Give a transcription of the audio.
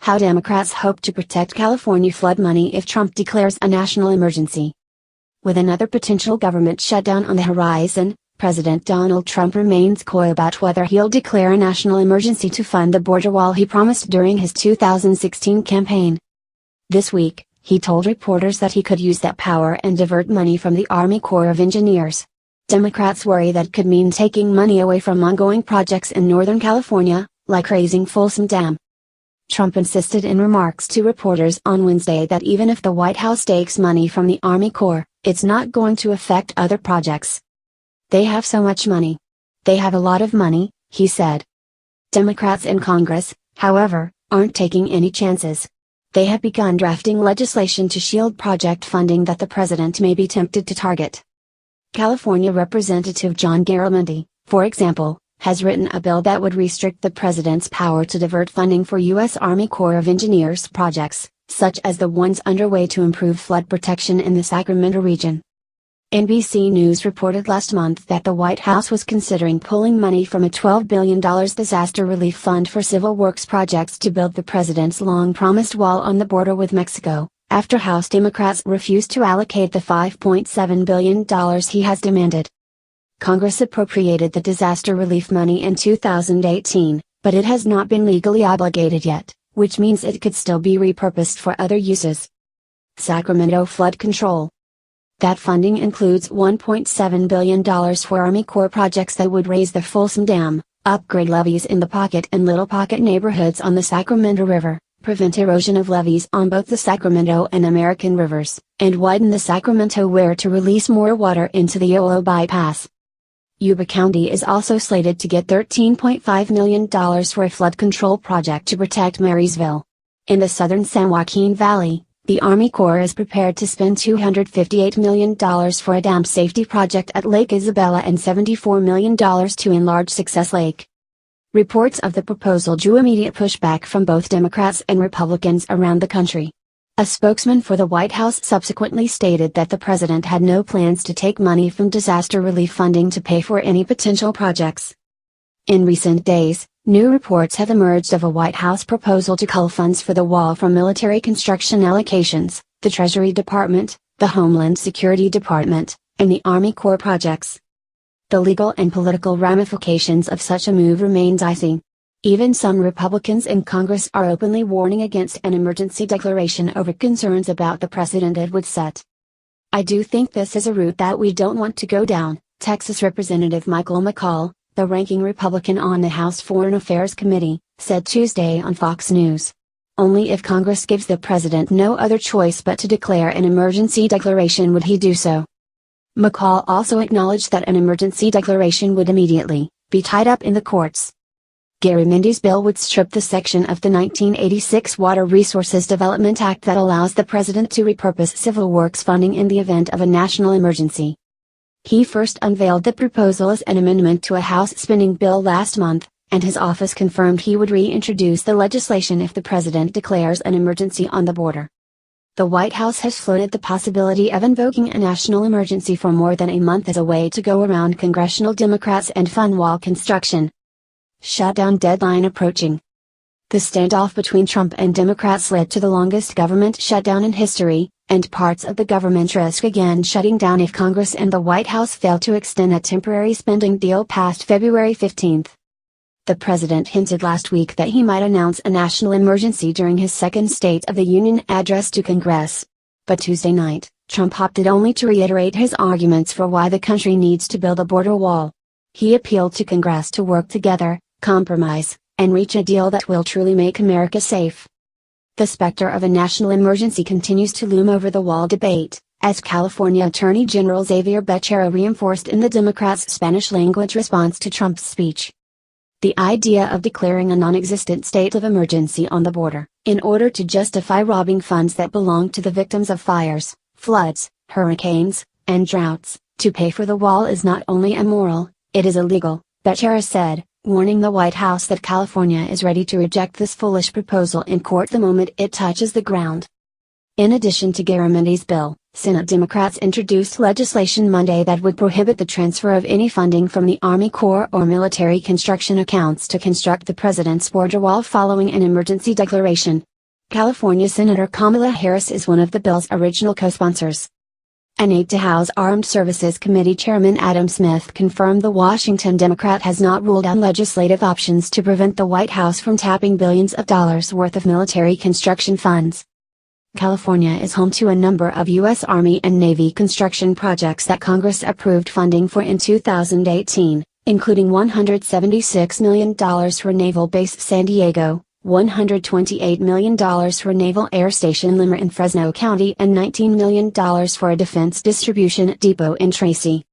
how Democrats hope to protect California flood money if Trump declares a national emergency. With another potential government shutdown on the horizon, President Donald Trump remains coy about whether he'll declare a national emergency to fund the border wall he promised during his 2016 campaign. This week, he told reporters that he could use that power and divert money from the Army Corps of Engineers. Democrats worry that could mean taking money away from ongoing projects in Northern California, like raising Folsom Dam. Trump insisted in remarks to reporters on Wednesday that even if the White House takes money from the Army Corps, it's not going to affect other projects. They have so much money. They have a lot of money, he said. Democrats in Congress, however, aren't taking any chances. They have begun drafting legislation to shield project funding that the president may be tempted to target. California Representative John Garamendi, for example, has written a bill that would restrict the president's power to divert funding for U.S. Army Corps of Engineers projects, such as the ones underway to improve flood protection in the Sacramento region. NBC News reported last month that the White House was considering pulling money from a $12 billion disaster relief fund for civil works projects to build the president's long-promised wall on the border with Mexico, after House Democrats refused to allocate the $5.7 billion he has demanded. Congress appropriated the disaster relief money in 2018, but it has not been legally obligated yet, which means it could still be repurposed for other uses. Sacramento flood control. That funding includes $1.7 billion for Army Corps projects that would raise the Folsom Dam, upgrade levees in the Pocket and Little Pocket neighborhoods on the Sacramento River, prevent erosion of levees on both the Sacramento and American rivers, and widen the Sacramento weir to release more water into the Yolo bypass. Yuba County is also slated to get $13.5 million for a flood control project to protect Marysville. In the southern San Joaquin Valley, the Army Corps is prepared to spend $258 million for a dam safety project at Lake Isabella and $74 million to enlarge Success Lake. Reports of the proposal drew immediate pushback from both Democrats and Republicans around the country. A spokesman for the White House subsequently stated that the president had no plans to take money from disaster relief funding to pay for any potential projects. In recent days, new reports have emerged of a White House proposal to cull funds for the wall from military construction allocations, the Treasury Department, the Homeland Security Department, and the Army Corps projects. The legal and political ramifications of such a move remains icy. Even some Republicans in Congress are openly warning against an emergency declaration over concerns about the precedent it would set. I do think this is a route that we don't want to go down, Texas Representative Michael McCall, the ranking Republican on the House Foreign Affairs Committee, said Tuesday on Fox News. Only if Congress gives the president no other choice but to declare an emergency declaration would he do so. McCall also acknowledged that an emergency declaration would immediately be tied up in the courts. Garamendi's bill would strip the section of the 1986 Water Resources Development Act that allows the president to repurpose civil works funding in the event of a national emergency. He first unveiled the proposal as an amendment to a House spending bill last month, and his office confirmed he would reintroduce the legislation if the president declares an emergency on the border. The White House has floated the possibility of invoking a national emergency for more than a month as a way to go around congressional Democrats and fund wall construction. Shutdown deadline approaching. The standoff between Trump and Democrats led to the longest government shutdown in history, and parts of the government risk again shutting down if Congress and the White House fail to extend a temporary spending deal past February 15. The president hinted last week that he might announce a national emergency during his second State of the Union address to Congress. But Tuesday night, Trump opted only to reiterate his arguments for why the country needs to build a border wall. He appealed to Congress to work together, compromise, and reach a deal that will truly make America safe. The specter of a national emergency continues to loom over the wall debate, as California Attorney General Xavier Becerra reinforced in the Democrats' Spanish-language response to Trump's speech. The idea of declaring a non-existent state of emergency on the border, in order to justify robbing funds that belong to the victims of fires, floods, hurricanes, and droughts, to pay for the wall is not only immoral, it is illegal, Becerra said, warning the White House that California is ready to reject this foolish proposal in court the moment it touches the ground. In addition to Garamendi's bill, Senate Democrats introduced legislation Monday that would prohibit the transfer of any funding from the Army Corps or military construction accounts to construct the president's border wall following an emergency declaration. California Senator Kamala Harris is one of the bill's original co-sponsors. An aide to House Armed Services Committee Chairman Adam Smith confirmed the Washington Democrat has not ruled out legislative options to prevent the White House from tapping billions of dollars worth of military construction funds. California is home to a number of U.S. Army and Navy construction projects that Congress approved funding for in 2018, including $176 million for Naval Base San Diego, $128 million for Naval Air Station Limmer in Fresno County, and $19 million for a defense distribution depot in Tracy.